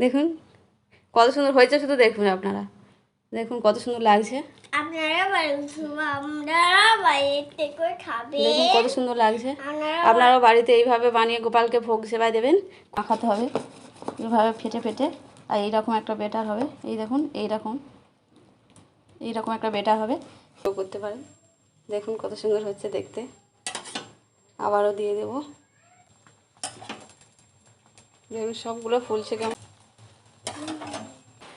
দেখুন কত সুন্দর হয়েছে, শুধু দেখুন আপনারা, দেখুন কত সুন্দর লাগছে। দেখুন কত সুন্দর লাগছে। আপনারাও বাড়িতে এইভাবে বানিয়ে গোপালকে ভোগ সেবায় দেবেন। মাখাতে হবে এইভাবে ফেটে ফেটে, আর এইরকম একটা বেটার হবে। এই দেখুন এইরকম একটা বেটার হবে, করতে পারেন। দেখুন কত সুন্দর হচ্ছে দেখতে। আবারও দিয়ে দেব। দেখুন সবগুলো ফুলছে কেমন।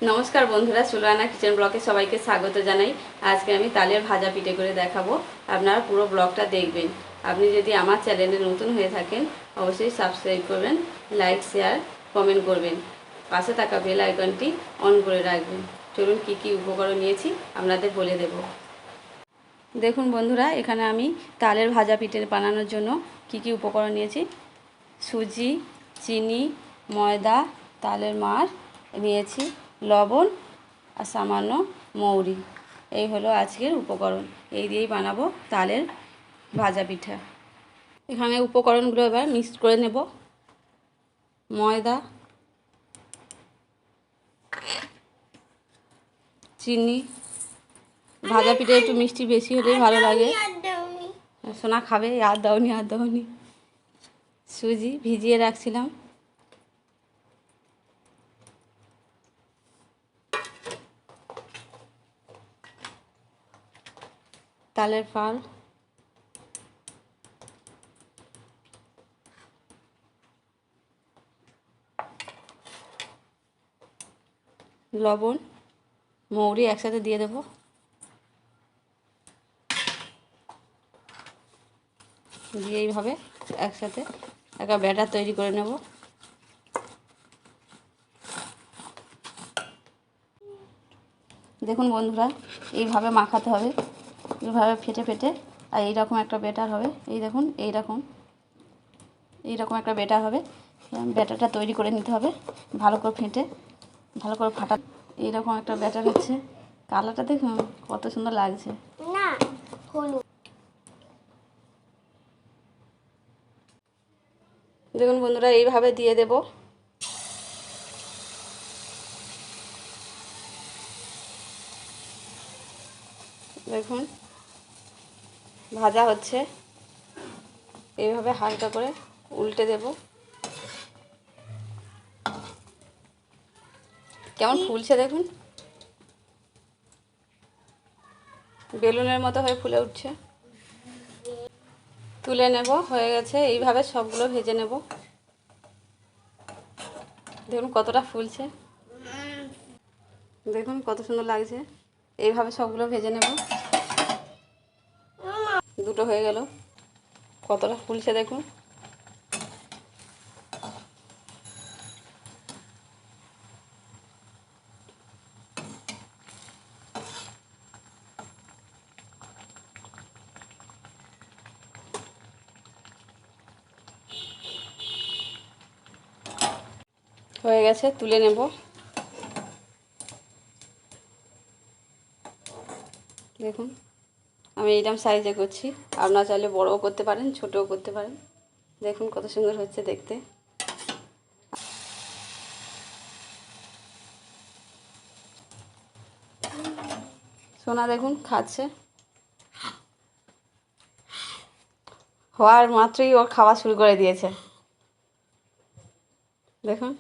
নমস্কার বন্ধুরা, সুলয়না কিচেন ব্লগে সবাইকে স্বাগত জানাই। আজকে আমি তালের ভাজা পিঠে করে দেখাবো, আপনারা পুরো ব্লগটা দেখবেন। আপনি যদি আমার চ্যানেলে নতুন হয়ে থাকেন অবশ্যই সাবস্ক্রাইব করবেন, লাইক শেয়ার কমেন্ট করবেন, পাশে থাকা বেল আইকনটি অন করে রাখবেন। চলুন কি কি উপকরণ নিয়েছি আপনাদের বলে দেব। দেখুন বন্ধুরা, এখানে আমি তালের ভাজা পিঠে বানানোর জন্য কি কি উপকরণ নিয়েছি। সুজি, চিনি, ময়দা, তালের মাড় নিয়েছি, লবণ আর সামান্য মৌরি। এই হলো আজকের উপকরণ। এই দিয়েই বানাবো তালের ভাজা পিঠা। এখানে উপকরণগুলো এবার মিক্স করে নেব। ময়দা, চিনি, ভাজা পিঠে একটু মিষ্টি বেশি হলেই ভালো লাগে। সোনা খাবে, আর দাওনি। সুজি ভিজিয়ে রাখছিলাম, তালের ফাল, লবণ, মৌরি একসাথে দিয়ে দেব। দিয়ে এইভাবে একসাথে একটা ব্যাটার তৈরি করে নেব। দেখুন বন্ধুরা, এইভাবে মাখাতে হবে, এইভাবে ফেটে ফেটে, আর এইরকম একটা ব্যাটার হবে। এই দেখুন এইরকম একটা ব্যাটার হবে। ব্যাটারটা তৈরি করে নিতে হবে, ভালো করে ফেটে, ভালো করে ফাটা। এইরকম একটা ব্যাটার হচ্ছে। কালারটা দেখুন কত সুন্দর লাগছে না। দেখুন বন্ধুরা, এইভাবে দিয়ে দেব। দেখুন ভাজা হচ্ছে, এইভাবে হালকা করে উল্টে দেব। কেমন ফুলছে দেখুন, বেলুনের মতো হয়ে ফুলে উঠছে। তুলে নেব, হয়ে গেছে। এইভাবে সবগুলো ভেজে নেব। দেখুন কতটা ফুলছে, দেখুন কত সুন্দর লাগছে। এইভাবে সবগুলো ভেজে নেব। দুটো হয়ে গেল, কতটা ফুলছে দেখুন। হয়ে গেছে, তুলে নেব। দেখুন আমি এইরকম সাইজে করছি, আপনারা চাইলে বড়ও করতে পারেন, ছোটও করতে পারেন। দেখুন কত সুন্দর হচ্ছে দেখতে। সোনা দেখুন খাচ্ছে, হওয়ার মাত্রই ওর খাওয়া শুরু করে দিয়েছে। দেখুন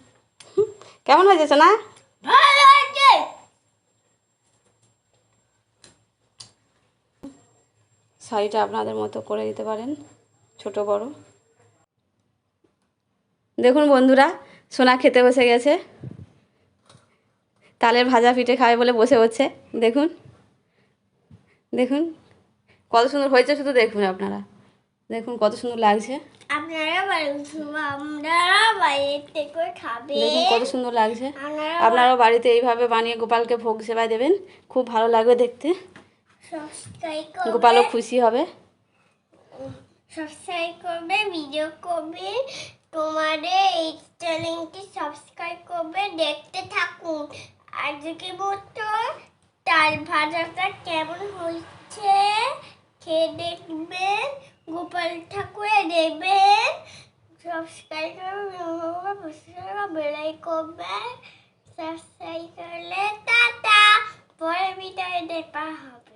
কেমন হয়েছে সোনা? শাড়িটা আপনাদের মতো করে দিতে পারেন, ছোট বড়। দেখুন বন্ধুরা, সোনা খেতে বসে গেছে। তালের ভাজা পিঠে খাবে বলে বসে হচ্ছে। দেখুন দেখুন কত সুন্দর হয়েছে, শুধু দেখুন আপনারা, দেখুন কত সুন্দর লাগছে। দেখুন কত সুন্দর লাগছে। আপনারাও বাড়িতে এইভাবে বানিয়ে গোপালকে ভোগ সেবায় দেবেন, খুব ভালো লাগবে দেখতে। গোপালও খুশি হবে। সাবস্ক্রাইব করবে, ভিডিও করবে, তোমাদের এই চ্যানেলটি সাবস্ক্রাইব করবে, দেখতে থাকুন। আজকে মতো তাল ভাজাটা কেমন হয়েছে খেয়ে দেখবেন, গোপাল ঠাকুরে দেবেন। সাবস্ক্রাইব করবে। বেলাই করবে, সাবস্ক্রাইব করলে টাটা, পরে ভিডিও দেখা হবে।